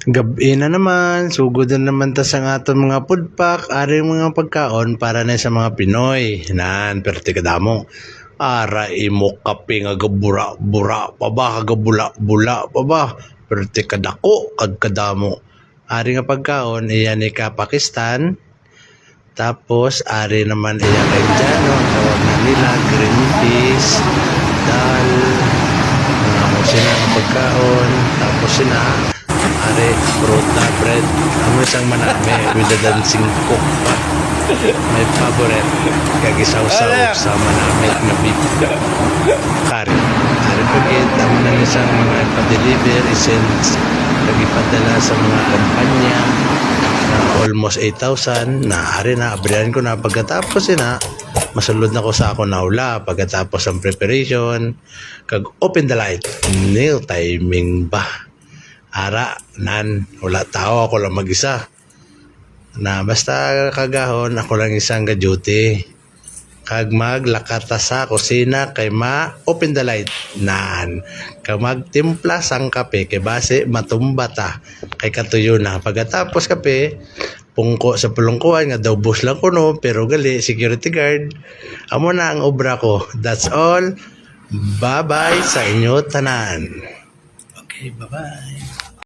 Gabi na naman, sugod na naman ta sa aton mga food pack, ari mga pagkaon para na sa mga Pinoy. Nan, pero kadamo. Ara imo kape nga gabura-bura pa ba, gabula-bula pa ba. Pero kadako, kadamo. Ari nga pagkaon, iyan ni ka Pakistan. Tapos, ari naman iyan kay Indiano, ang tawag na nila, green peas, dal, mga mo sila ang pagkaon. Tapos sina, are pruta bread amo isang manami with the dancing cook pa may favorite kagisaw-saw sa manami na beef curry are pagit amo na isang mga pa-deliver isens nagipadala sa mga kampanya na almost 8,000 na are na abrihan ko na pagkatapos na masulod na ko sa ako naula pagkatapos ang preparation kag open the light nail timing ba. Ara, nan, wala tao, ako lang mag-isa. Na basta kagahon, ako lang isang ka-duty. Kag maglakata sa kusina kay ma-open the light. Nan, kag magtimpla sang kape, kay base matumba ta. Kay katuyo na. Pagkatapos kape, pungko sa pulungkuan, nga daw bus lang ko no, pero gali, security guard. Amo na ang obra ko. That's all. Bye-bye sa inyo tanan. Okay, bye-bye.